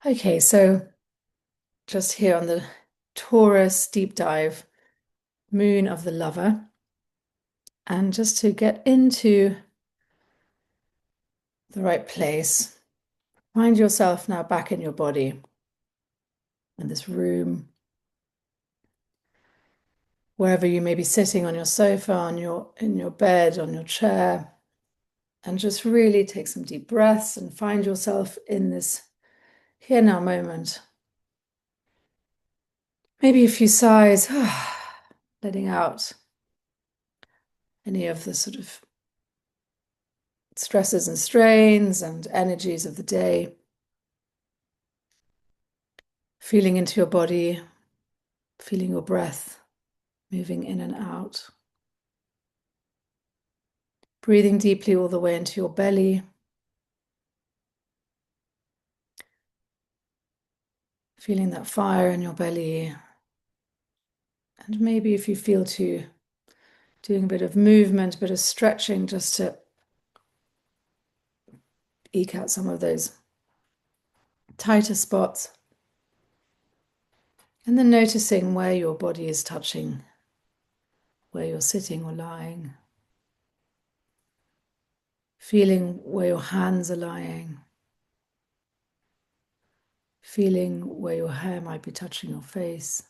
Okay, so just here on the Taurus deep dive, moon of the lover, and just to get into the right place, find yourself now back in your body, in this room, wherever you may be sitting on your sofa, in your bed, on your chair, and just really take some deep breaths and find yourself in this here now moment. Maybe a few sighs, letting out any of the sort of stresses and strains and energies of the day. Feeling into your body, feeling your breath moving in and out. Breathing deeply all the way into your belly. Feeling that fire in your belly. And maybe if you feel to, doing a bit of movement, a bit of stretching just to eke out some of those tighter spots. And then noticing where your body is touching, where you're sitting or lying. Feeling where your hands are lying. Feeling where your hair might be touching your face.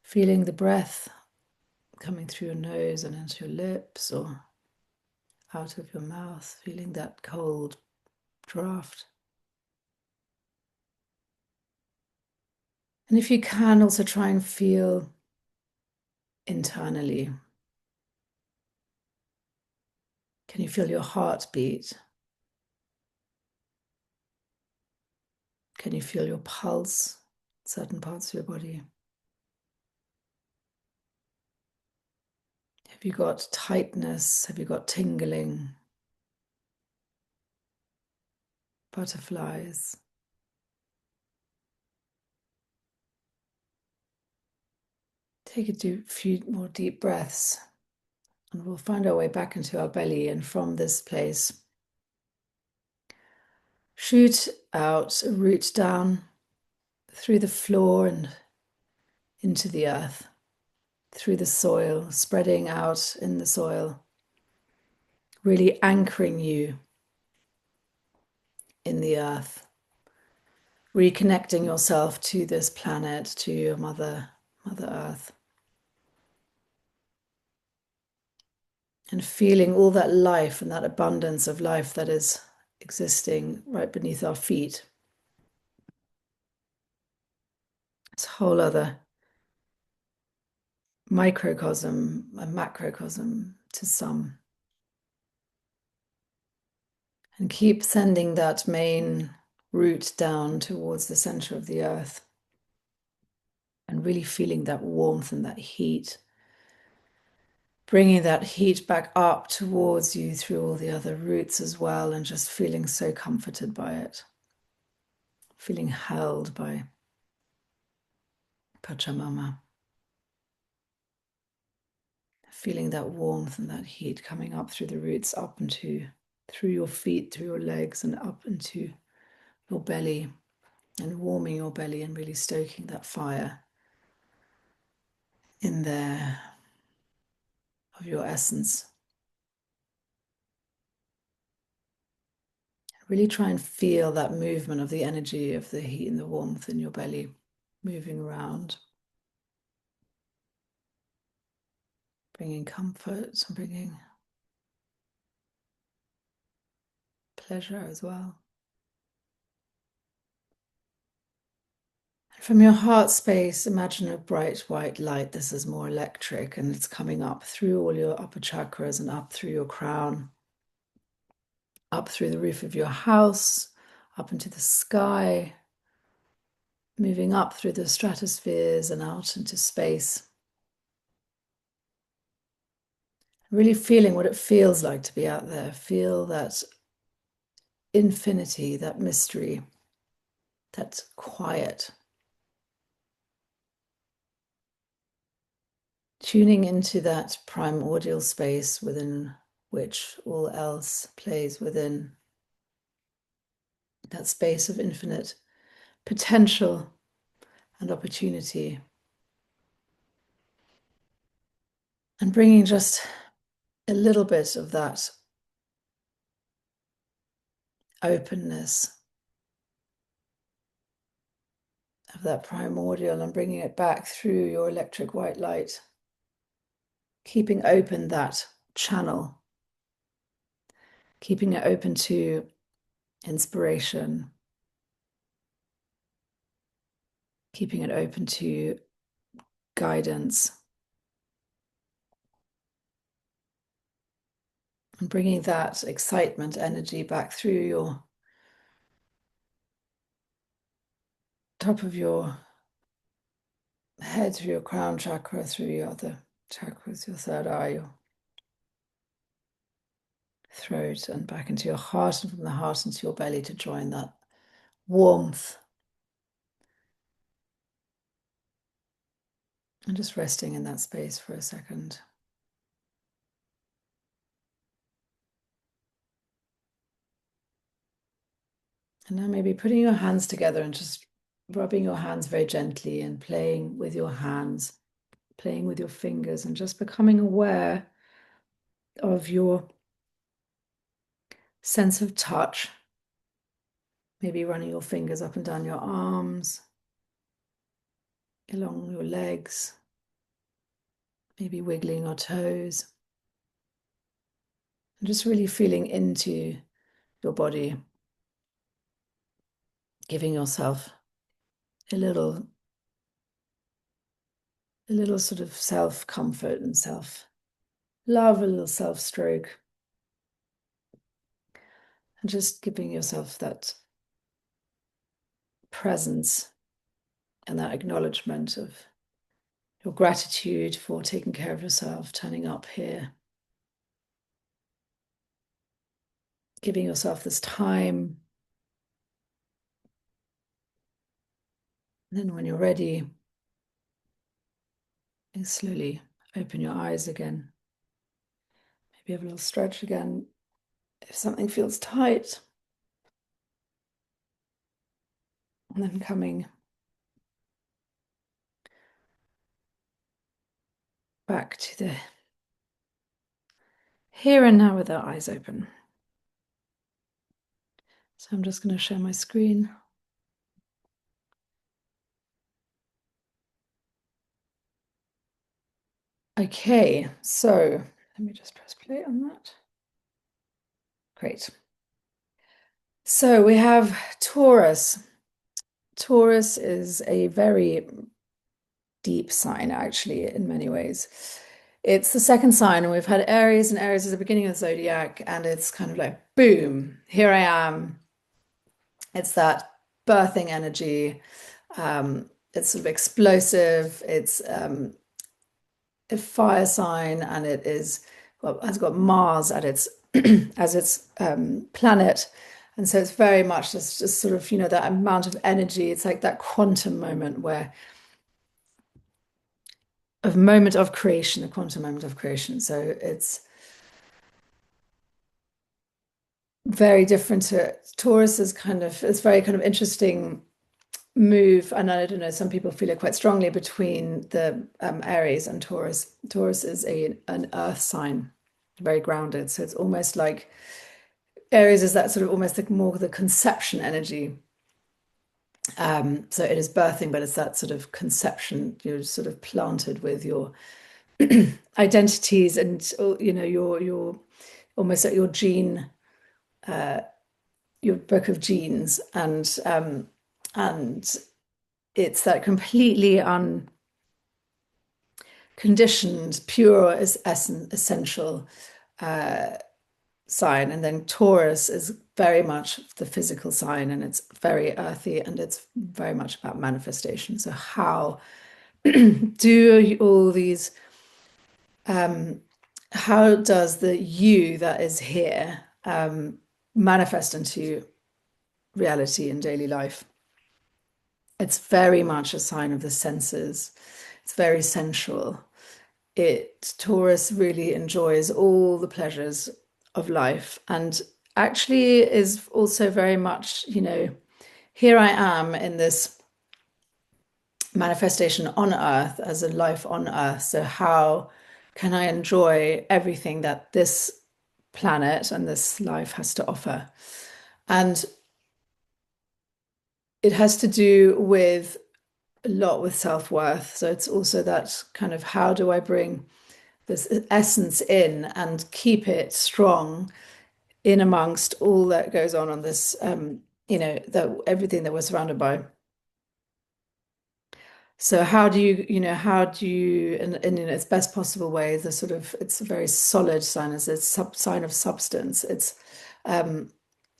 Feeling the breath coming through your nose and into your lips or out of your mouth, feeling that cold draft. And if you can, also try and feel internally. Can you feel your heart beat? Can you feel your pulse, certain parts of your body? Have you got tightness? Have you got tingling? Butterflies? Take a few more deep breaths and we'll find our way back into our belly, and from this place, shoot out, root down through the floor and into the earth, through the soil, spreading out in the soil, really anchoring you in the earth, reconnecting yourself to this planet, to your Mother Earth, and feeling all that life and that abundance of life that is existing right beneath our feet. This whole other microcosm, a macrocosm to some. And keep sending that main root down towards the center of the earth and really feeling that warmth and that heat, bringing that heat back up towards you through all the other roots as well, and just feeling so comforted by it, feeling held by Pachamama, feeling that warmth and that heat coming up through the roots, up into, through your feet, through your legs, and up into your belly, and warming your belly and really stoking that fire in there of your essence. Really try and feel that movement of the energy of the heat and the warmth in your belly moving around, bringing comfort and bringing pleasure as well. And from your heart space, imagine a bright white light. This is more electric, and it's coming up through all your upper chakras and up through your crown, up through the roof of your house, up into the sky, moving up through the stratospheres and out into space. Really feeling what it feels like to be out there. Feel that infinity, that mystery, that quiet. Tuning into that primordial space within which all else plays within. that space of infinite potential and opportunity. And bringing just a little bit of that openness, of that primordial, and bringing it back through your electric white light, keeping open that channel, keeping it open to inspiration, keeping it open to guidance, and bringing that excitement energy back through your top of your head, through your crown chakra, through your other chakras, your third eye, your throat, and back into your heart, and from the heart into your belly to join that warmth. And just resting in that space for a second. And now maybe putting your hands together and just rubbing your hands very gently and playing with your hands, playing with your fingers, and just becoming aware of your sense of touch. Maybe running your fingers up and down your arms, along your legs, maybe wiggling your toes. And just really feeling into your body, giving yourself a little sort of self-comfort and self-love, a little self-stroke. And just giving yourself that presence and that acknowledgement of your gratitude for taking care of yourself, turning up here, giving yourself this time. And then when you're ready, you slowly open your eyes again. Maybe have a little stretch again. If something feels tight, and then coming back to the here and now with our eyes open. So I'm just going to share my screen. Okay, so let me just press play on that. Great. So we have Taurus. Taurus is a very deep sign, actually, in many ways. It's the second sign, and we've had Aries, and Aries is the beginning of the zodiac, and it's kind of like, boom, here I am. It's that birthing energy. It's sort of explosive. It's a fire sign, and it is, well, has got Mars at its as its planet. And so it's very much just sort of, you know, that amount of energy. It's like that quantum moment where a moment of creation, a quantum moment of creation. So it's very different to Taurus is kind of, it's very kind of interesting move. And I don't know, some people feel it quite strongly between the Aries and Taurus. Taurus is an earth sign, very grounded. So it's almost like Aries is that sort of almost like more the conception energy. So it is birthing, but it's that sort of conception. You're sort of planted with your identities, and you know your almost like your gene, your book of genes, and it's that completely unconditioned, pure is essential sign. And then Taurus is very much the physical sign, and it's very earthy, and it's very much about manifestation. So how do all these how does the you that is here manifest into reality in daily life? It's very much a sign of the senses. It's very sensual. Taurus really enjoys all the pleasures of life, and actually is also very much, here I am in this manifestation on earth as a life on earth. So how can I enjoy everything that this planet and this life has to offer? And it has to do with a lot with self-worth. So it's also that kind of how do I bring this essence in and keep it strong in amongst all that goes on this, that everything that we're surrounded by. So how do you, how do you, in its best possible way, the sort of, it's a very solid sign, it's a sign of substance. Um,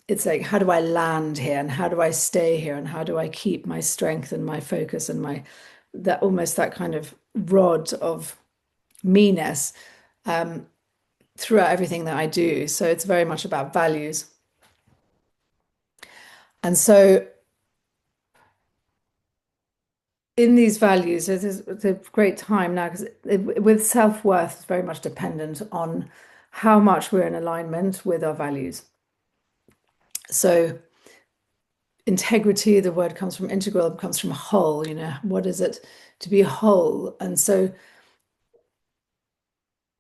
it's like, how do I land here and how do I stay here and how do I keep my strength and my focus and that almost that kind of rod of me-ness throughout everything that I do. So it's very much about values. And so in these values, it's a great time now because with self-worth, it's very much dependent on how much we're in alignment with our values. So integrity, the word comes from integral, comes from whole, what is it to be whole? And so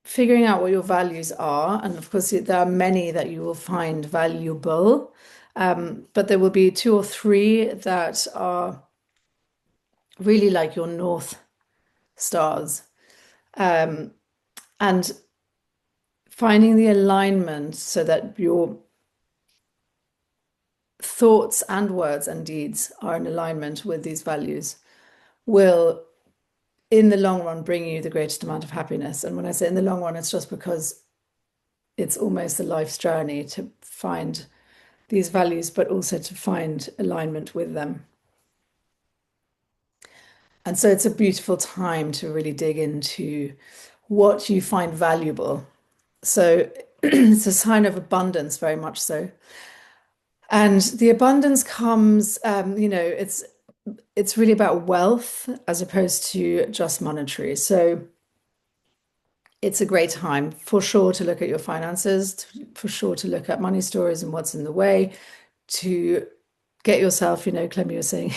figuring out what your values are, and of course there are many that you will find valuable, but there will be two or three that are really like your North Stars. And finding the alignment so that your thoughts and words and deeds are in alignment with these values will, in the long run, bring you the greatest amount of happiness. And when I say in the long run, it's just because it's almost a life's journey to find these values, but also to find alignment with them. And so it's a beautiful time to really dig into what you find valuable. So it's a sign of abundance, very much so. And the abundance comes, it's really about wealth as opposed to just monetary. So it's a great time for sure to look at your finances, for sure to look at money stories and what's in the way, to get yourself, Clem, you were saying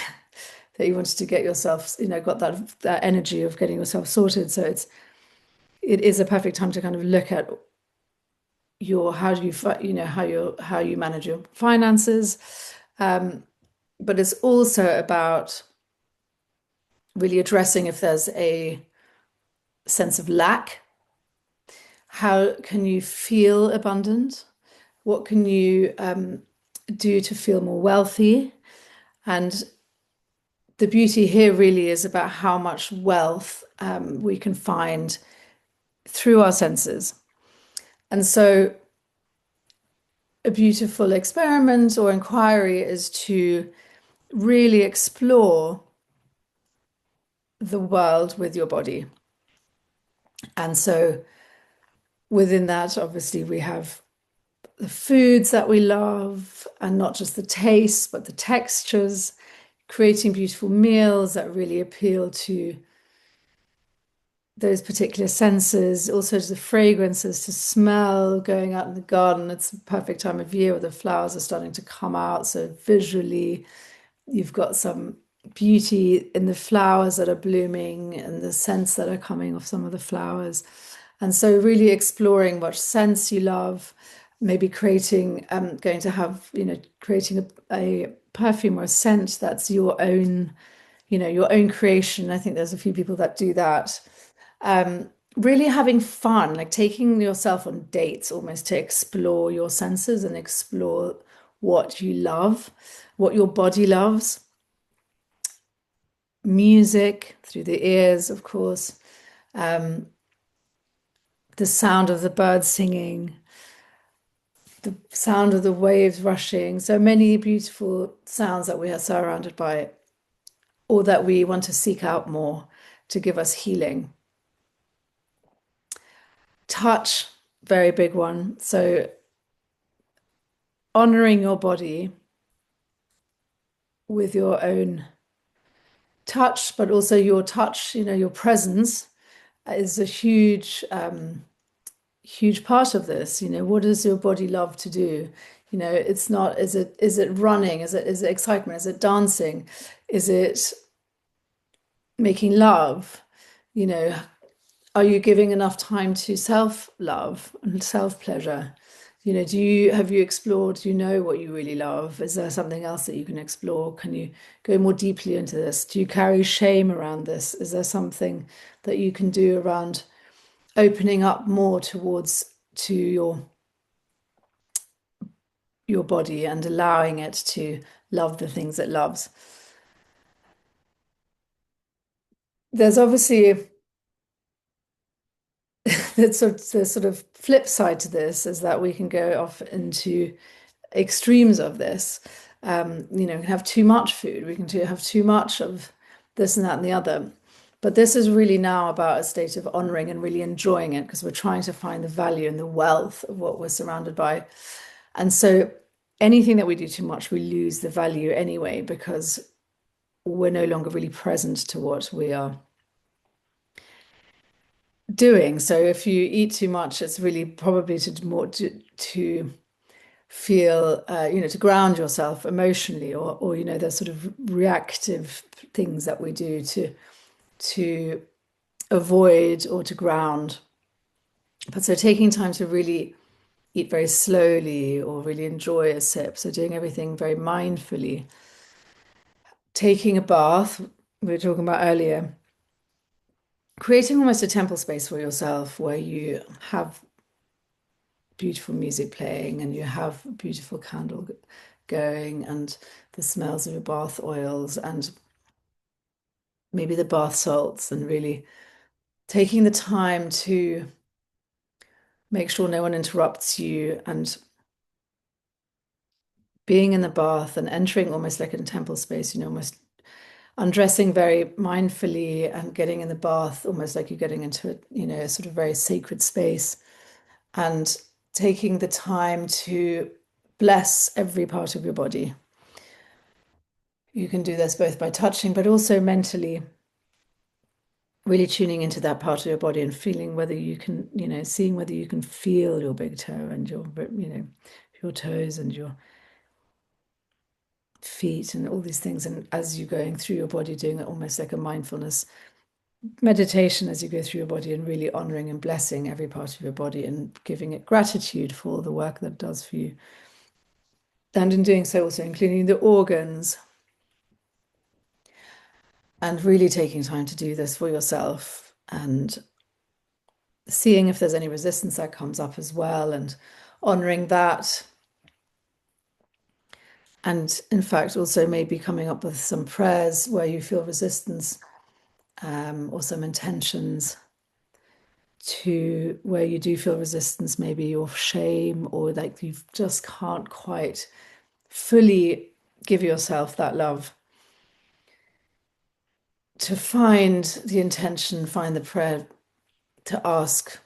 that you wanted to get yourself, got that energy of getting yourself sorted. So it is a perfect time to kind of look at how do you how you manage your finances. But it's also about really addressing if there's a sense of lack. How can you feel abundant? What can you do to feel more wealthy? And the beauty here really is about how much wealth we can find through our senses. And so a beautiful experiment or inquiry is to really explore the world with your body. And so within that, obviously, we have the foods that we love, and not just the tastes, but the textures, creating beautiful meals that really appeal to those particular senses, also to the fragrances, to smell, going out in the garden. It's a perfect time of year where the flowers are starting to come out. So visually, you've got some beauty in the flowers that are blooming and the scents that are coming off some of the flowers. And so really exploring what scents you love, maybe creating, creating a perfume or a scent that's your own, your own creation. I think there's a few people that do that. Really having fun, like taking yourself on dates almost to explore your senses and explore what you love, what your body loves. Music through the ears, of course. The sound of the birds singing, the sound of the waves rushing. So many beautiful sounds that we are surrounded by, or that we want to seek out more to give us healing. Touch, very big one. So honoring your body with your own touch, but also your touch, your presence is a huge, huge part of this. What does your body love to do? It's not, is it running? Is it excitement? Is it dancing? Is it making love? You know, are you giving enough time to self-love and self-pleasure? Have you explored, do you know what you really love? Is there something else that you can explore? Can you go more deeply into this? Do you carry shame around this? Is there something that you can do around opening up more towards to your body and allowing it to love the things it loves? There's obviously the sort of flip side to this is that we can go off into extremes of this. We can have too much food, we can have too much of this and that and the other. But this is really now about a state of honoring and really enjoying it because we're trying to find the value and the wealth of what we're surrounded by. And so anything that we do too much, we lose the value anyway because we're no longer really present to what we are doing. So if you eat too much, it's really probably to feel, to ground yourself emotionally, or there's sort of reactive things that we do to avoid or to ground. But so taking time to really eat very slowly or really enjoy a sip, so doing everything very mindfully, taking a bath, we were talking about earlier, creating almost a temple space for yourself where you have beautiful music playing and you have a beautiful candle going and the smells of your bath oils and maybe the bath salts, and really taking the time to make sure no one interrupts you and being in the bath and entering almost like in a temple space, almost undressing very mindfully and getting in the bath almost like you're getting into a sort of very sacred space, and taking the time to bless every part of your body. You can do this both by touching, but also mentally, really tuning into that part of your body and feeling whether you can, seeing whether you can feel your big toe and your toes and your feet and all these things. And as you're going through your body, doing it almost like a mindfulness meditation as you go through your body and really honoring and blessing every part of your body and giving it gratitude for the work that it does for you. And in doing so, also including the organs, and really taking time to do this for yourself and seeing if there's any resistance that comes up as well and honoring that. And in fact, also maybe coming up with some prayers where you feel resistance, or some intentions to where you do feel resistance, maybe or shame, or like you just can't quite fully give yourself that love. To find the intention, find the prayer, to ask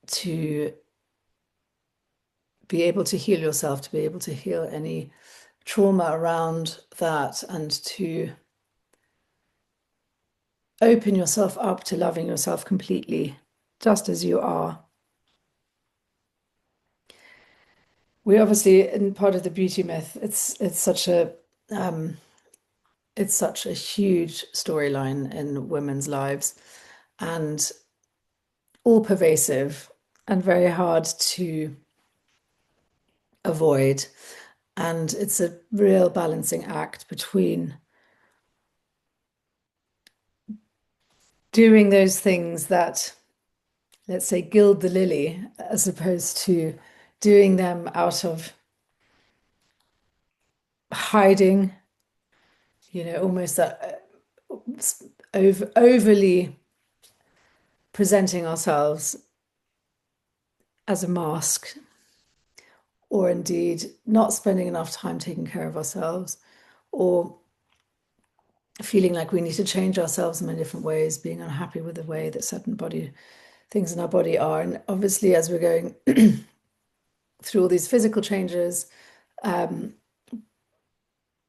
to be able to heal yourself, to be able to heal any trauma around that, and to open yourself up to loving yourself completely, just as you are. We obviously, in part of the beauty myth, it's such a huge storyline in women's lives and all pervasive and very hard to avoid. And it's a real balancing act between doing those things that, let's say, gild the lily, as opposed to doing them out of hiding, almost that overly presenting ourselves as a mask, or indeed not spending enough time taking care of ourselves, or feeling like we need to change ourselves in many different ways, being unhappy with the way that certain body things in our body are. And obviously, as we're going through all these physical changes,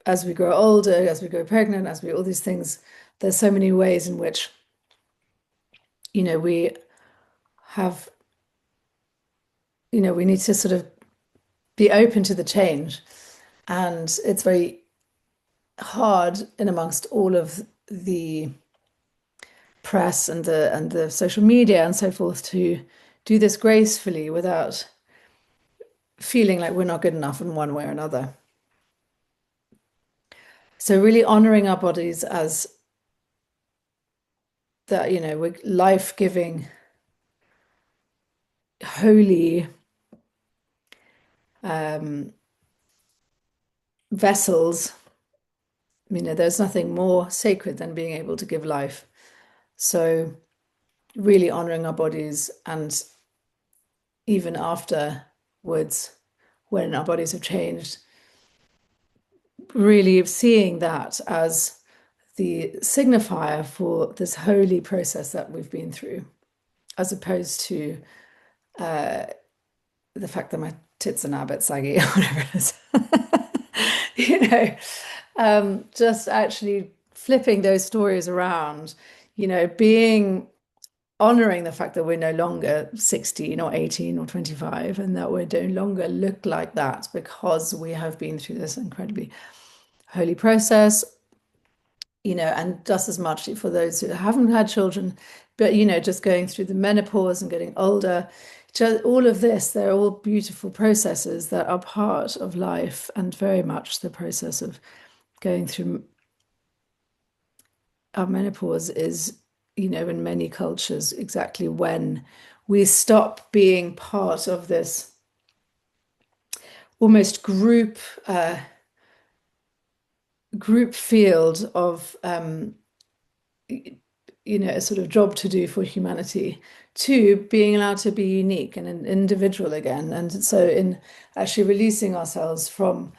as we grow older, as we grow pregnant, all these things, there's so many ways in which, we have, we need to sort of be open to the change. And it's very hard in amongst all of the press and the social media and so forth to do this gracefully without feeling like we're not good enough in one way or another. So really honoring our bodies as that, we're life-giving, holy um, vessels. There's nothing more sacred than being able to give life. So really honoring our bodies, and even afterwards, when our bodies have changed, really seeing that as the signifier for this holy process that we've been through, as opposed to the fact that my tits are now a bit saggy or whatever it is. Just actually flipping those stories around, being honoring the fact that we're no longer 16 or 18 or 25, and that we no longer look like that because we have been through this incredibly holy process, and just as much for those who haven't had children, but, just going through the menopause and getting older. Just all of this, they're all beautiful processes that are part of life, and very much the process of going through our menopause is, in many cultures, exactly when we stop being part of this almost group field of a sort of job to do for humanity, to being allowed to be unique and an individual again. And so in actually releasing ourselves from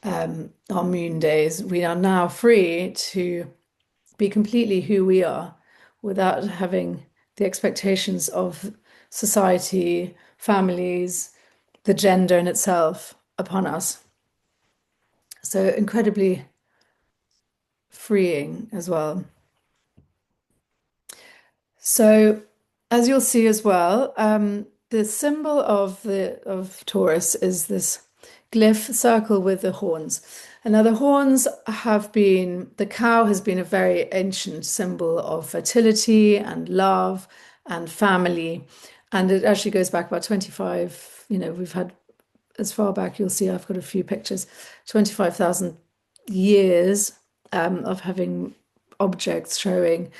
our moon days, we are now free to be completely who we are without having the expectations of society, families, the gender in itself upon us. So incredibly freeing as well. So, as you'll see as well, the symbol of Taurus is this glyph circle with the horns. And now the horns the cow has been a very ancient symbol of fertility and love and family. And it actually goes back about 25, we've had as far back, you'll see I've got a few pictures, 25,000 years of having objects showing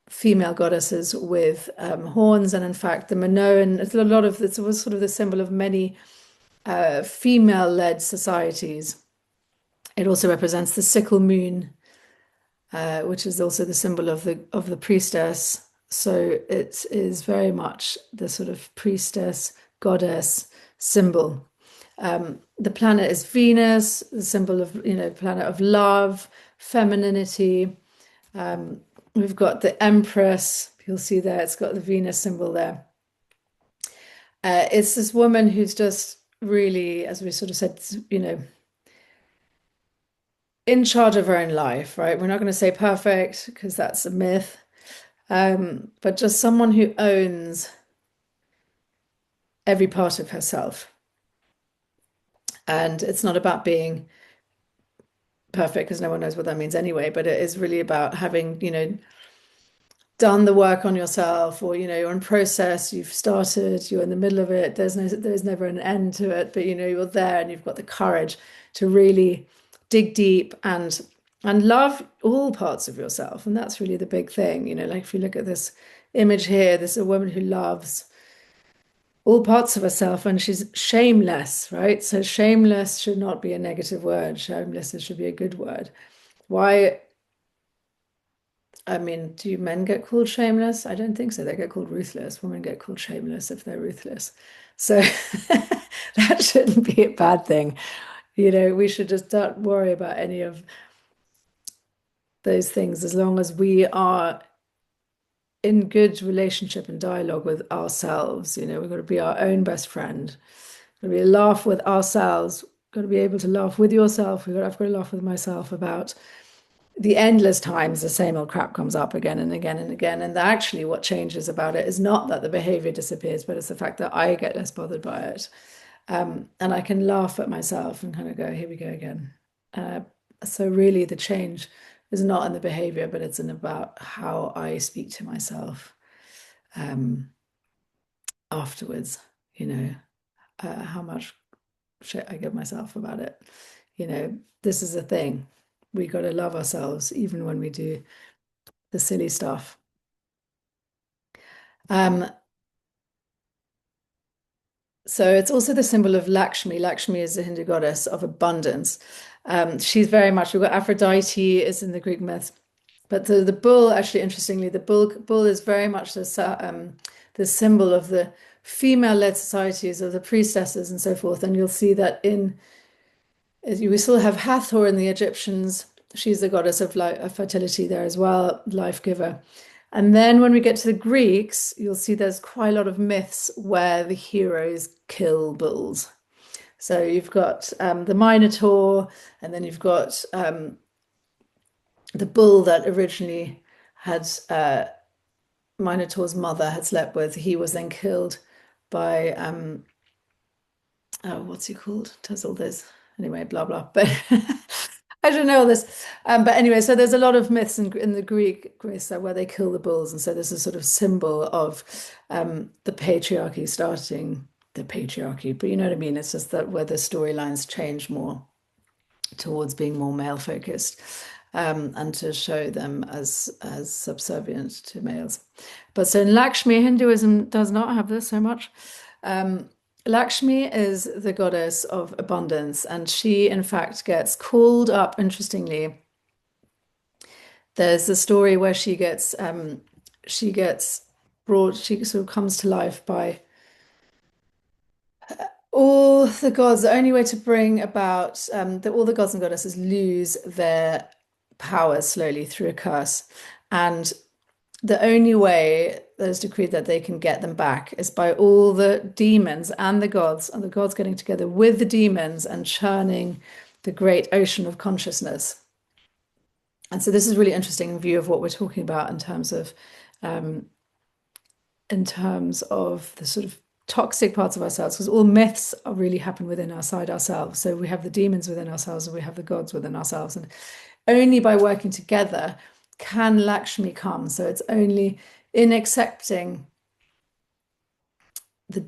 female goddesses with horns. And in fact, the Minoan, it was sort of the symbol of many female-led societies. It also represents the sickle moon, which is also the symbol of the priestess. So it is very much the sort of priestess, goddess symbol. The planet is Venus, the symbol of, planet of love, femininity. We've got the Empress. You'll see there, it's got the Venus symbol there. It's this woman who's just really, as we sort of said, in charge of her own life, right? We're not going to say perfect because that's a myth, but just someone who owns every part of herself. And it's not about being perfect, because no one knows what that means anyway, but it is really about having, done the work on yourself, or, you're in process, you've started, you're in the middle of it, there's never an end to it, but, you're there and you've got the courage to really dig deep and love all parts of yourself. And that's really the big thing, like if you look at this image here, this is a woman who loves all parts of herself, and she's shameless, right? So shameless should not be a negative word. Shameless should be a good word. Why? I mean, do men get called shameless? I don't think so. They get called ruthless. Women get called shameless if they're ruthless. So that shouldn't be a bad thing. We should just not worry about any of those things, as long as we are in good relationship and dialogue with ourselves. We've got to be our own best friend. We've got to be laugh with ourselves. We've got to be able to laugh with yourself. I've got to laugh with myself about the endless times the same old crap comes up again and again and again. And actually what changes about it is not that the behavior disappears, but it's the fact that I get less bothered by it. And I can laugh at myself and kind of go, here we go again. Uh, so really the change is not in the behavior, but it's in about how I speak to myself um, afterwards, you know, how much shit I give myself about it. You know, this is the thing. We got to love ourselves even when we do the silly stuff. Um, so it's also the symbol of Lakshmi. Lakshmi is the Hindu goddess of abundance. She's very much, we've got Aphrodite is in the Greek myth, but the bull, actually, interestingly, the bull is very much the symbol of the female-led societies of the priestesses and so forth. And you'll see that we still have Hathor in the Egyptians. She's the goddess of fertility there as well, life giver. And then when we get to the Greeks, you'll see there's quite a lot of myths where the heroes kill bulls. So you've got the Minotaur, and then you've got the bull that originally had Minotaur's mother had slept with. He was then killed by oh, what's he called? Does all this anyway? Blah blah. But I don't know all this. But anyway, so there's a lot of myths in the Greece where they kill the bulls, and so this is sort of symbol of the patriarchy starting the patriarchy. But you know what I mean? It's just that where the storylines change more towards being more male focused. And to show them as subservient to males. But so in Lakshmi, Hinduism does not have this so much. Lakshmi is the goddess of abundance, and she, in fact, gets called up. Interestingly, there's a story where she gets brought. She sort of comes to life by all the gods. The only way to bring about all the gods and goddesses lose their powers slowly through a curse, and the only way that is decreed that they can get them back is by all the demons and the gods getting together with the demons and churning the great ocean of consciousness. And so this is really interesting view of what we're talking about um, in terms of the sort of toxic parts of ourselves, because all myths really happen within ourselves. So we have the demons within ourselves and we have the gods within ourselves. And only by working together can Lakshmi come. So it's only in accepting the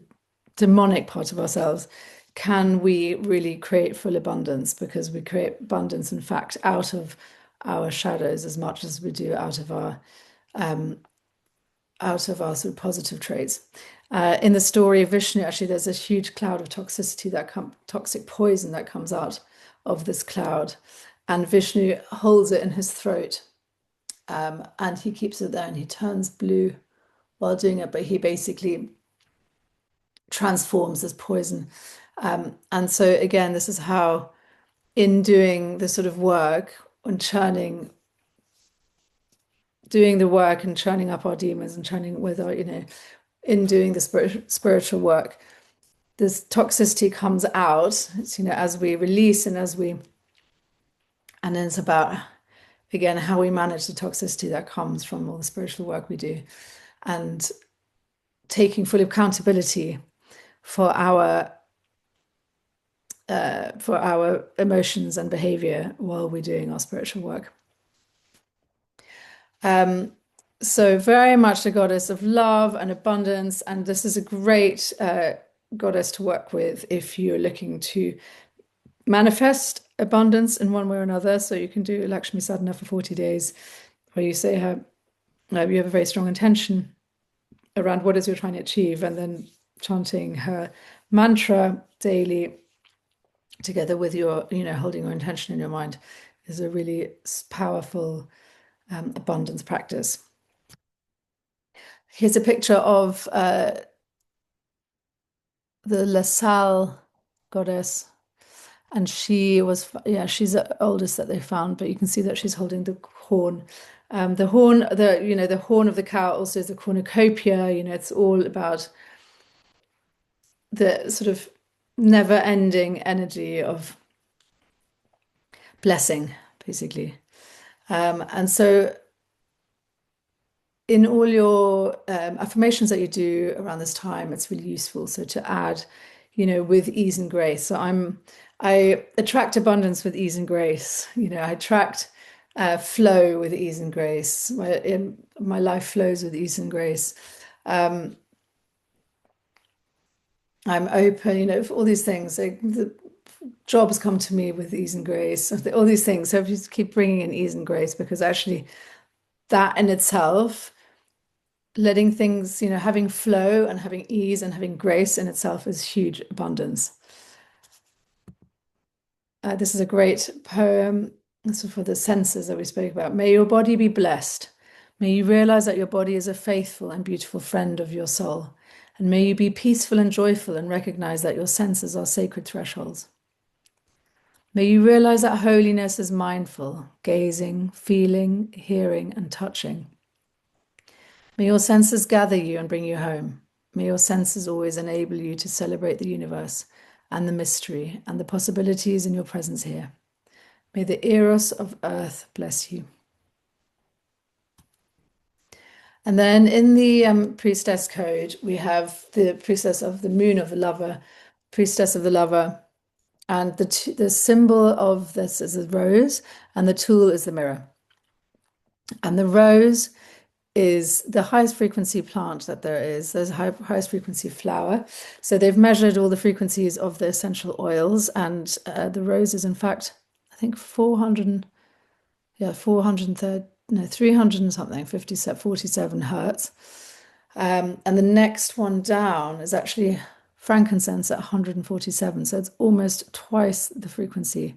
demonic part of ourselves can we really create full abundance, because we create abundance, in fact, out of our shadows as much as we do out of our sort of positive traits. In the story of Vishnu, actually, there's a huge cloud of toxic poison that comes out of this cloud, and Vishnu holds it in his throat, and he keeps it there, and he turns blue while doing it, but he basically transforms this poison. And so again, this is how, in doing this sort of work and doing the work and churning up our demons and churning with our, in doing the spiritual work, this toxicity comes out. It's, as we release and and then it's about, again, how we manage the toxicity that comes from all the spiritual work we do, and taking full accountability for our emotions and behavior while we're doing our spiritual work. So very much the goddess of love and abundance, and this is a great goddess to work with if you're looking to manifest abundance in one way or another. So you can do Lakshmi Sadhana for 40 days, where you say you have a very strong intention around what it is you're trying to achieve, and then chanting her mantra daily together with your, holding your intention in your mind is a really powerful abundance practice. Here's a picture of the La Salle goddess, and she's the oldest that they found, but you can see that she's holding the horn. The horn of the cow also is the cornucopia. It's all about the sort of never-ending energy of blessing, basically. And so in all your affirmations that you do around this time, it's really useful. So to add, with ease and grace. So I attract abundance with ease and grace. I attract flow with ease and grace. My life flows with ease and grace. Um, I'm open, for all these things. Like the jobs come to me with ease and grace. All these things. So if you just keep bringing in ease and grace, because actually that in itself, letting things, having flow and having ease and having grace in itself is huge abundance. This is a great poem. This is for the senses that we spoke about. May your body be blessed. May you realize that your body is a faithful and beautiful friend of your soul. And may you be peaceful and joyful and recognize that your senses are sacred thresholds. May you realize that holiness is mindful, gazing, feeling, hearing, and touching. May your senses gather you and bring you home. May your senses always enable you to celebrate the universe and the mystery and the possibilities in your presence here. May the Eros of Earth bless you. And then in the priestess code, we have the priestess of the moon of the lover, priestess of the lover, and the symbol of this is a rose, and the tool is the mirror. And the rose is the highest frequency plant that there is. There's a highest frequency flower. So they've measured all the frequencies of the essential oils, and the rose is in fact, I think 400, 430, no, 300 and something, 47 hertz. And the next one down is actually frankincense at 147. So it's almost twice the frequency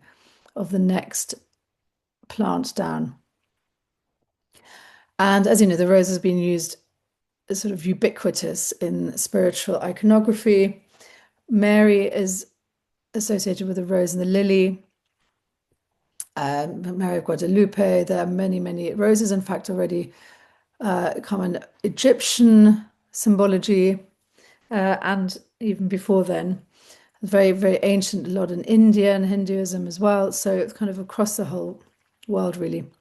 of the next plant down. And as you know, the rose has been used as sort of ubiquitous in spiritual iconography. Mary is associated with the rose and the lily. Mary of Guadalupe. There are many, many roses, in fact, already common Egyptian symbology, and even before then, very, very ancient, a lot in India and Hinduism as well. So it's kind of across the whole world, really.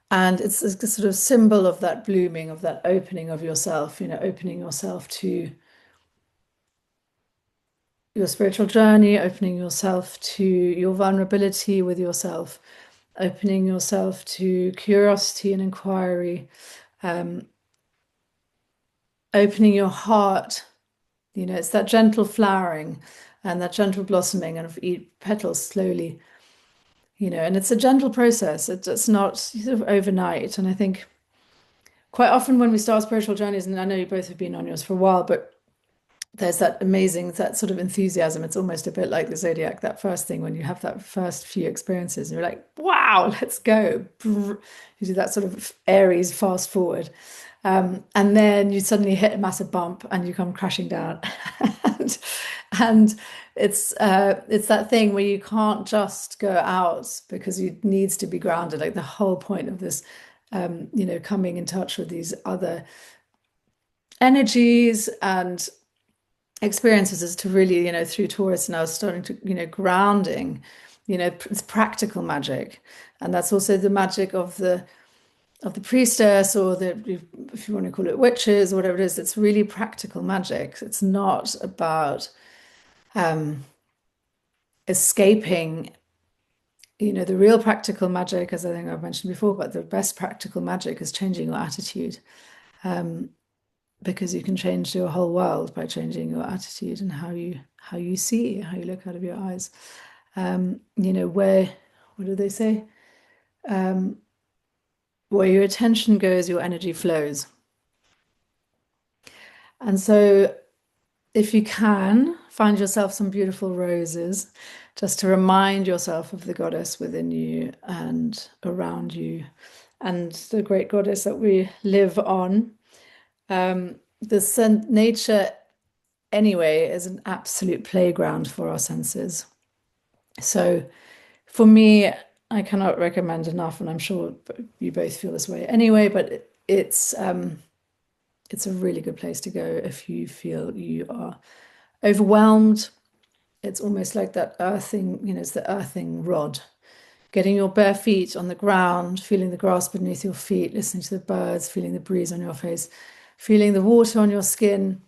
And it's a sort of symbol of that blooming, of that opening of yourself, opening yourself to your spiritual journey, opening yourself to your vulnerability with yourself, opening yourself to curiosity and inquiry, opening your heart. It's that gentle flowering and that gentle blossoming of each petal slowly, and it's a gentle process. It's not sort of overnight. And I think quite often when we start spiritual journeys, and I know you both have been on yours for a while, but there's that sort of enthusiasm. It's almost a bit like the zodiac, that first thing when you have that first few experiences, and you're like, wow, let's go. You do that sort of Aries fast forward. And then you suddenly hit a massive bump and you come crashing down. and it's that thing where you can't just go out because it needs to be grounded. Like the whole point of this, coming in touch with these other energies and experiences is to really, through Taurus now starting to, grounding, it's practical magic. And that's also the magic of the priestess, or if you want to call it witches or whatever it is. It's really practical magic. It's not about escaping, the real practical magic, as I think I've mentioned before, but the best practical magic is changing your attitude. Because you can change your whole world by changing your attitude and how you see, how you look out of your eyes. What do they say? Where your attention goes, your energy flows. And so if you can, find yourself some beautiful roses just to remind yourself of the goddess within you and around you and the great goddess that we live on. Nature anyway is an absolute playground for our senses. So for me, I cannot recommend enough, and I'm sure you both feel this way anyway, but it's a really good place to go if you feel you are overwhelmed. It's almost like that earthing, it's the earthing rod. Getting your bare feet on the ground, feeling the grass beneath your feet, listening to the birds, feeling the breeze on your face, feeling the water on your skin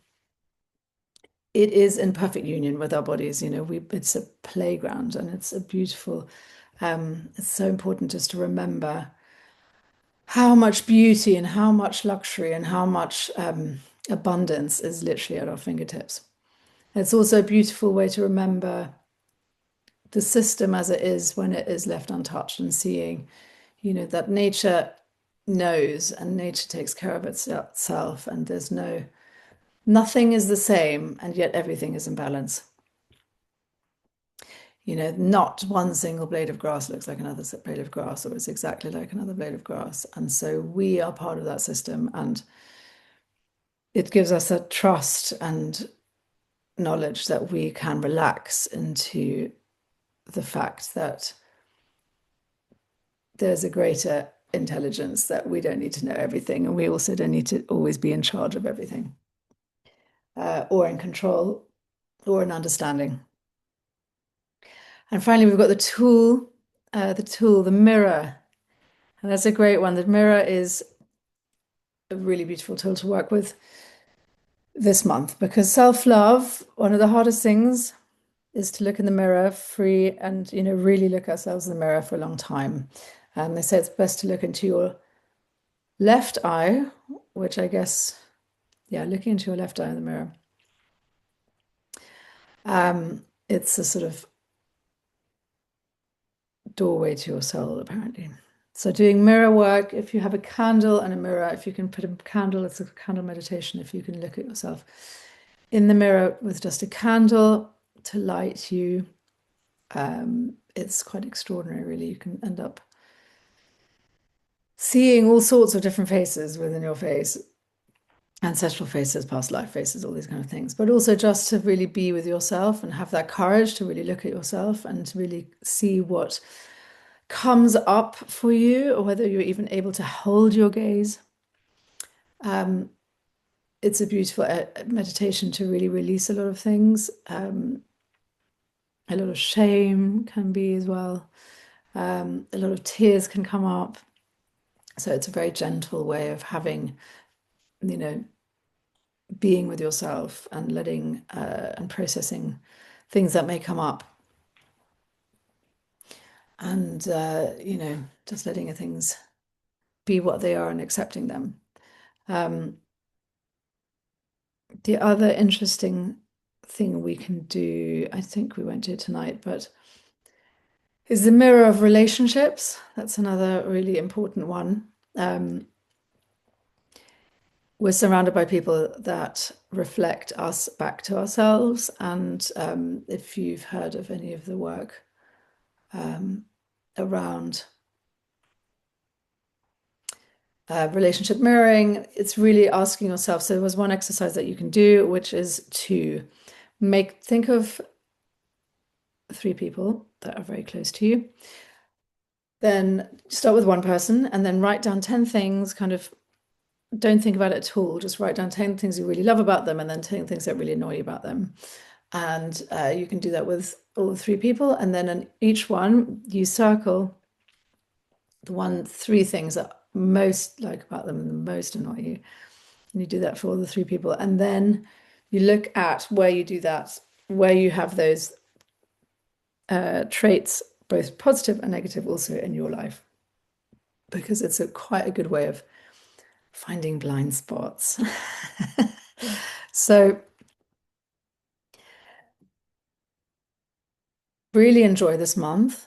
it is in perfect union with our bodies. It's a playground and it's a beautiful, it's so important just to remember how much beauty and how much luxury and how much abundance is literally at our fingertips. It's also a beautiful way to remember the system as it is when it is left untouched, and seeing, that nature knows and nature takes care of itself, and nothing is the same, and yet everything is in balance. Not one single blade of grass looks like another blade of grass, or is exactly like another blade of grass. And so we are part of that system, and it gives us a trust and knowledge that we can relax into the fact that there's a greater intelligence, that we don't need to know everything, and we also don't need to always be in charge of everything, or in control, or in understanding. And finally, we've got the mirror. And that's a great one. The mirror is a really beautiful tool to work with this month, because self-love, one of the hardest things is to look in the mirror free and, really look ourselves in the mirror for a long time. And they say it's best to look into your left eye, which I guess, yeah, looking into your left eye in the mirror. It's a sort of doorway to your soul, apparently. So doing mirror work, if you have a candle and a mirror, if you can put a candle, it's a candle meditation. If you can look at yourself in the mirror with just a candle to light you, it's quite extraordinary, really. You can end up seeing all sorts of different faces within your face, ancestral faces, past life faces, all these kind of things. But also just to really be with yourself and have that courage to really look at yourself and to really see what comes up for you, or whether you're even able to hold your gaze. It's a beautiful meditation to really release a lot of things. A lot of shame can be as well. A lot of tears can come up. So it's a very gentle way of having, being with yourself and letting and processing things that may come up. And, just letting things be what they are and accepting them. The other interesting thing we can do, I think we won't do it tonight, but is the mirror of relationships. That's another really important one. We're surrounded by people that reflect us back to ourselves. And if you've heard of any of the work around relationship mirroring, it's really asking yourself. So there was one exercise that you can do, which is to think of 3 people that are very close to you. Then start with one person and then write down 10 things, kind of don't think about it at all. Just write down 10 things you really love about them, and then 10 things that really annoy you about them. And you can do that with all 3 people. And then in each one, you circle the 3 things that most like about them and the most annoy you. And you do that for all the 3 people. And then you look at where you do that, where you have those traits, both positive and negative, also in your life, because it's quite a good way of finding blind spots. So really enjoy this month.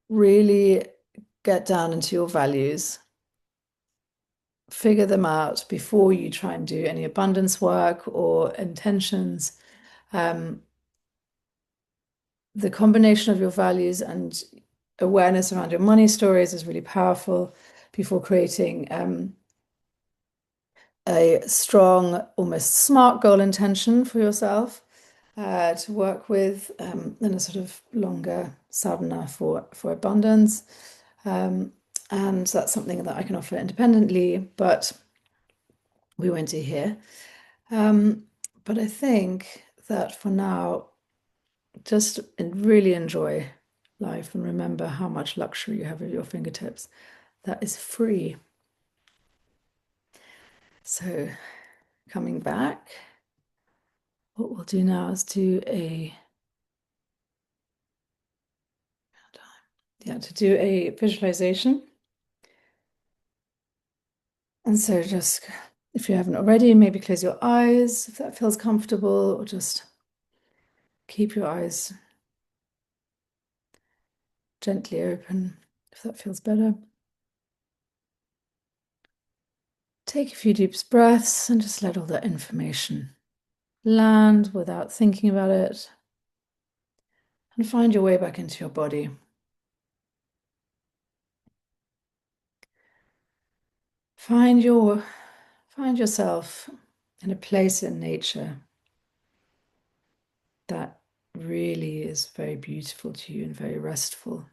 Really get down into your values. Figure them out before you try and do any abundance work or intentions. The combination of your values and awareness around your money stories is really powerful before creating a strong, almost smart goal intention for yourself to work with in a sort of longer sadhana for abundance. And that's something that I can offer independently, but we won't do here. But I think that for now, just really enjoy life and remember how much luxury you have at your fingertips that is free. So coming back, What we'll do now is do a visualization. And so just, if you haven't already, maybe close your eyes if that feels comfortable, or just keep your eyes gently open if that feels better. Take a few deep breaths and just let all that information land without thinking about it. And find your way back into your body. Find yourself in a place in nature that really is very beautiful to you and very restful.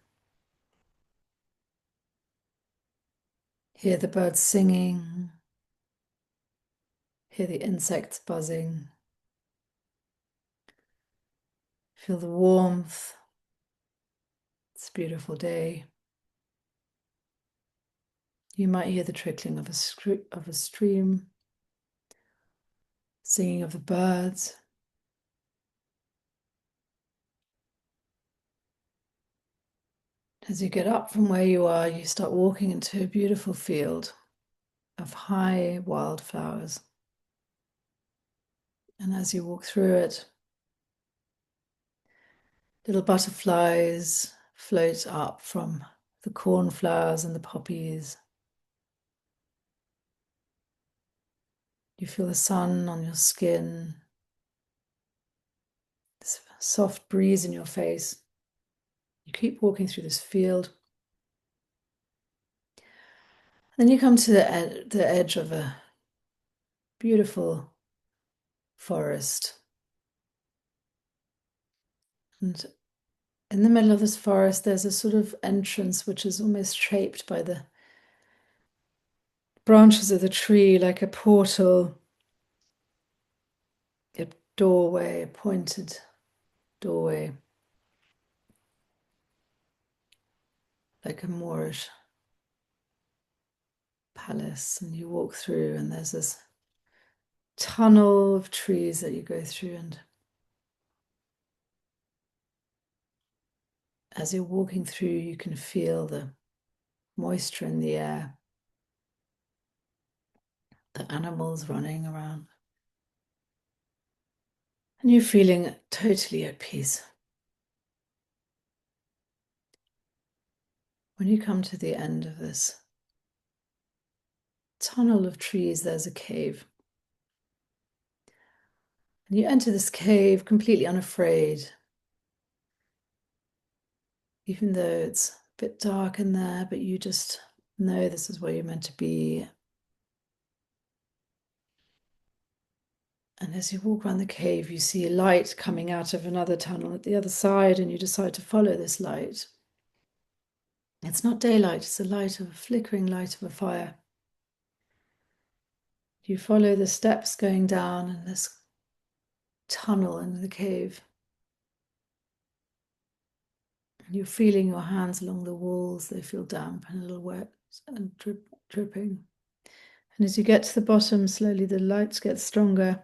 Hear the birds singing, hear the insects buzzing, feel the warmth. It's a beautiful day. You might hear the trickling of a stream, singing of the birds. As you get up from where you are, you start walking into a beautiful field of high wildflowers. And as you walk through it, little butterflies float up from the cornflowers and the poppies. You feel the sun on your skin, this soft breeze in your face. You keep walking through this field. Then you come to the edge of a beautiful forest. And in the middle of this forest, there's a sort of entrance which is almost shaped by the branches of the tree, like a portal, a doorway, a pointed doorway, like a Moorish palace. And you walk through, and there's this tunnel of trees that you go through. And as you're walking through, you can feel the moisture in the air, the animals running around. And you're feeling totally at peace. When you come to the end of this tunnel of trees, there's a cave. And you enter this cave completely unafraid, even though it's a bit dark in there, but you just know this is where you're meant to be. And as you walk around the cave, you see a light coming out of another tunnel at the other side, and you decide to follow this light. It's not daylight, it's a flickering light of a fire. You follow the steps going down in this tunnel in the cave. And you're feeling your hands along the walls, they feel damp and a little wet and dripping. And as you get to the bottom, slowly the lights get stronger,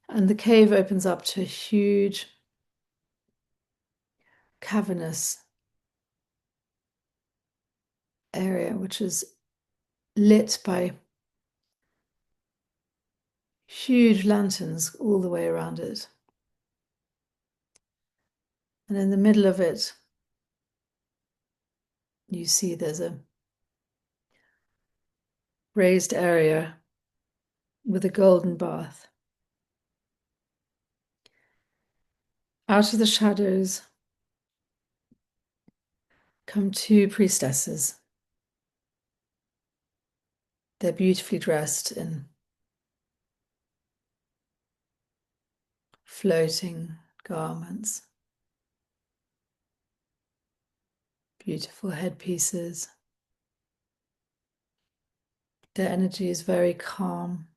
and the cave opens up to a huge, cavernous area, which is lit by huge lanterns all the way around it. And in the middle of it, you see there's a raised area with a golden bath. Out of the shadows come two priestesses. They're beautifully dressed in floating garments, beautiful headpieces. Their energy is very calm,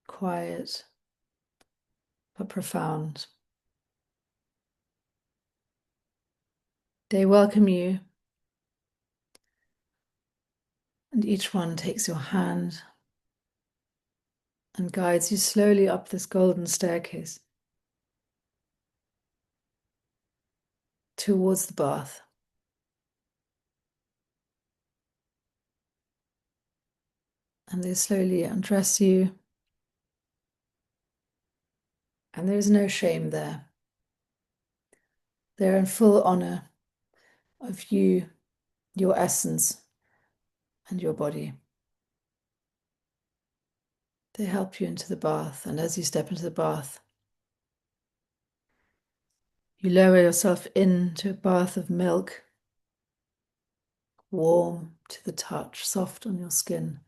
quiet, but profound. They welcome you, and each one takes your hand and guides you slowly up this golden staircase towards the bath. And they slowly undress you, and there is no shame there. They're in full honor of you, your essence, and your body. They help you into the bath, and as you step into the bath, you lower yourself into a bath of milk, warm to the touch, soft on your skin.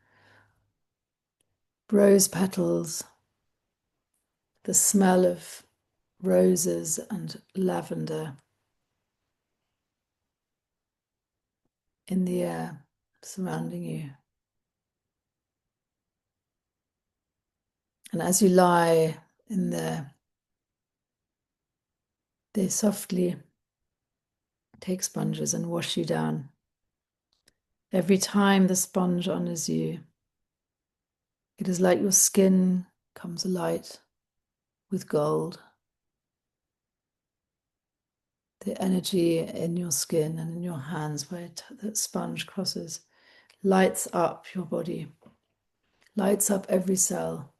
Rose petals, the smell of roses and lavender in the air surrounding you. And as you lie in there, they softly take sponges and wash you down. Every time the sponge honors you, it is like your skin comes alight with gold. The energy in your skin and in your hands where that sponge crosses lights up your body, lights up every cell.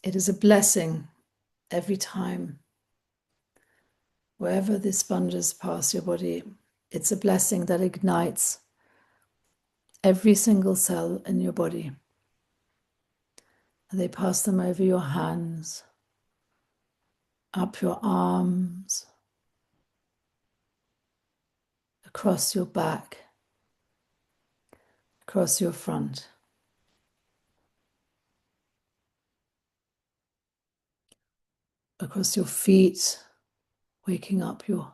It is a blessing every time. Wherever the sponges pass your body, it's a blessing that ignites every single cell in your body. And they pass them over your hands, up your arms, across your back, across your front. Across your feet, waking up your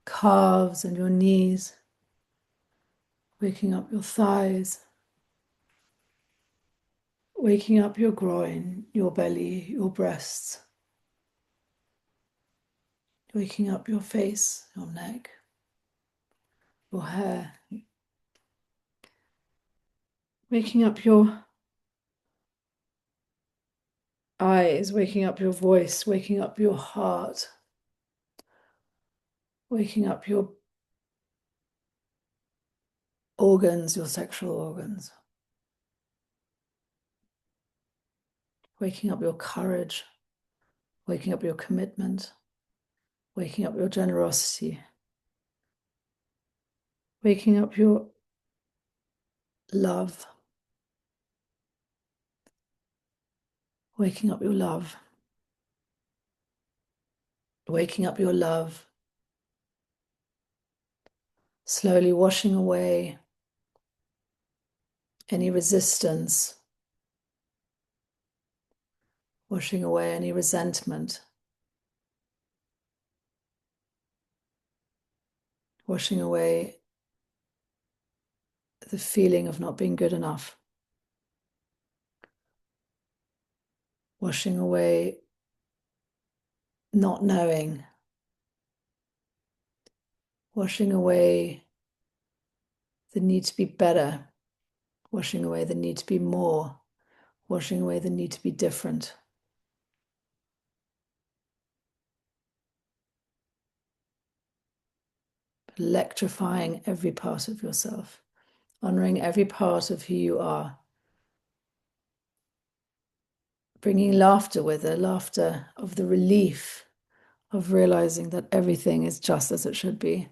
calves and your knees, waking up your thighs, waking up your groin, your belly, your breasts, waking up your face, your neck, your hair, waking up your eyes, waking up your voice, waking up your heart, waking up your organs, your sexual organs, waking up your courage, waking up your commitment, waking up your generosity, waking up your love, waking up your love, waking up your love, slowly washing away any resistance, washing away any resentment, washing away the feeling of not being good enough, washing away not knowing, washing away the need to be better, washing away the need to be more, washing away the need to be different. Electrifying every part of yourself, honoring every part of who you are, bringing laughter with it, laughter of the relief of realizing that everything is just as it should be,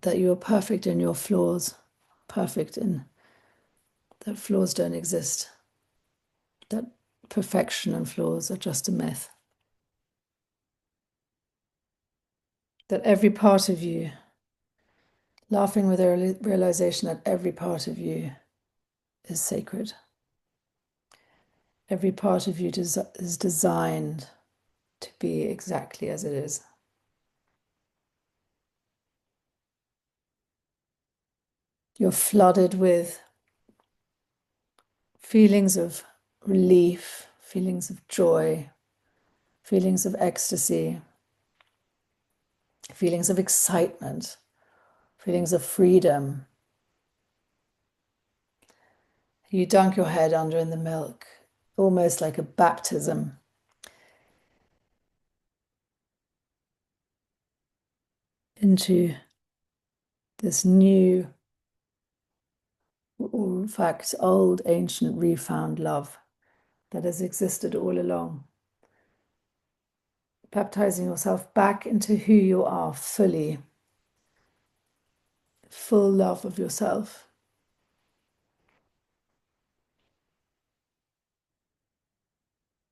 that you are perfect in your flaws, perfect in that flaws don't exist, that perfection and flaws are just a myth, that every part of you, laughing with the realization that every part of you is sacred. Every part of you is designed to be exactly as it is. You're flooded with feelings of relief, feelings of joy, feelings of ecstasy, feelings of excitement, feelings of freedom. You dunk your head under in the milk, almost like a baptism. Into this new, or in fact, old, ancient, refound love that has existed all along. Baptizing yourself back into who you are fully, full love of yourself.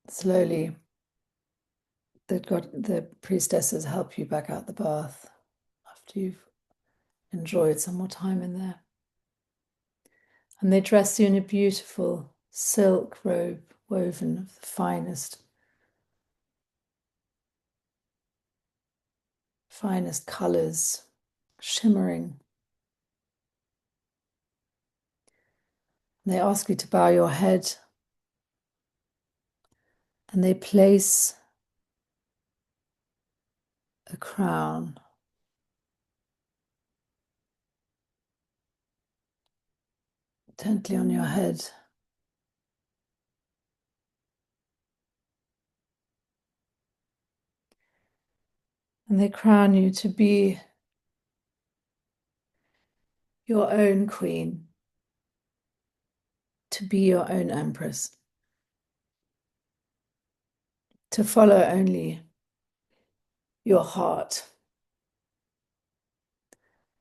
Slowly, the priestesses help you back out the bath after you've enjoyed some more time in there. And they dress you in a beautiful silk robe woven of the finest colors, shimmering. And they ask you to bow your head, and they place a crown gently on your head. And they crown you to be your own queen, to be your own empress, to follow only your heart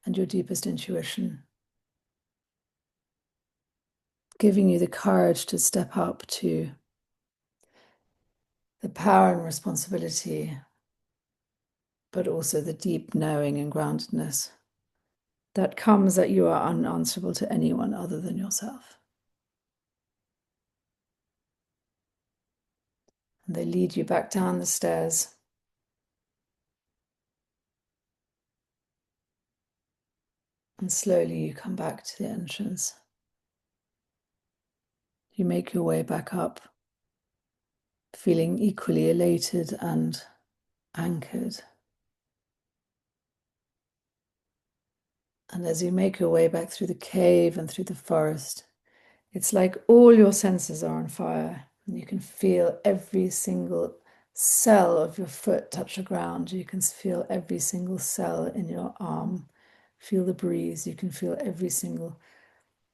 and your deepest intuition, giving you the courage to step up to the power and responsibility, but also the deep knowing and groundedness that comes that you are unanswerable to anyone other than yourself. And they lead you back down the stairs. And slowly you come back to the entrance. You make your way back up, feeling equally elated and anchored. And as you make your way back through the cave and through the forest, it's like all your senses are on fire, and you can feel every single cell of your foot touch the ground. You can feel every single cell in your arm, feel the breeze. You can feel every single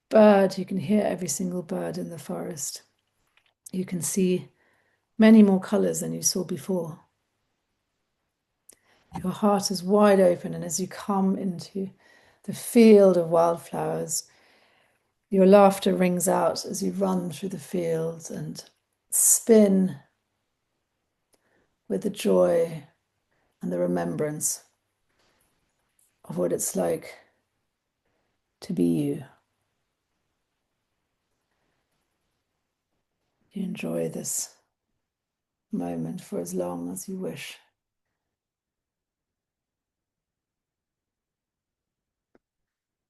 bird. You can hear every single bird in the forest. You can see many more colors than you saw before. Your heart is wide open, and as you come into the field of wildflowers, your laughter rings out as you run through the fields and spin with the joy and the remembrance of what it's like to be you. You enjoy this moment for as long as you wish.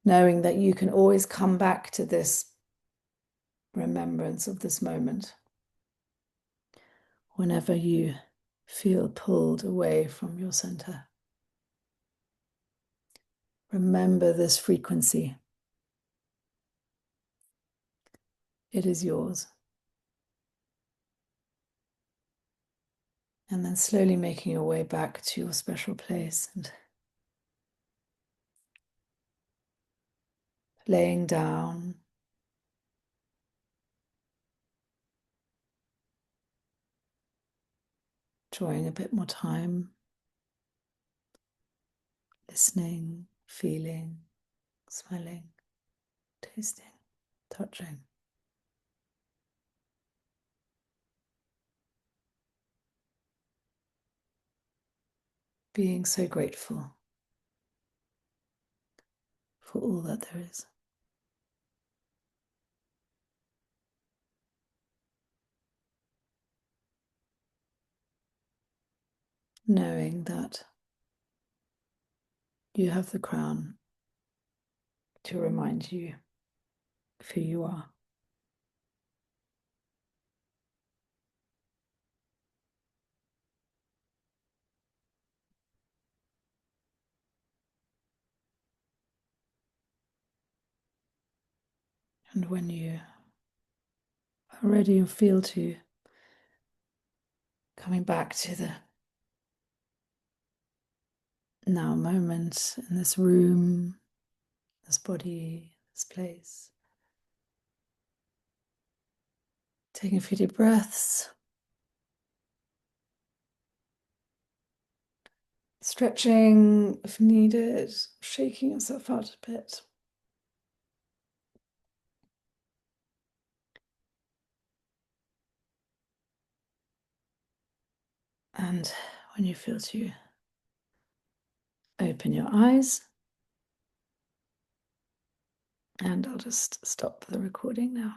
Knowing that you can always come back to this remembrance of this moment whenever you feel pulled away from your center. Remember this frequency. It is yours. And then slowly making your way back to your special place and laying down, enjoying a bit more time, listening, feeling, smelling, tasting, touching. Being so grateful for all that there is. Knowing that you have the crown to remind you of who you are. And when you How ready you feel to coming back to the now moment in this room, this body, this place. Taking a few deep breaths. Stretching if needed, shaking yourself out a bit. And when you feel to open your eyes, and I'll just stop the recording now.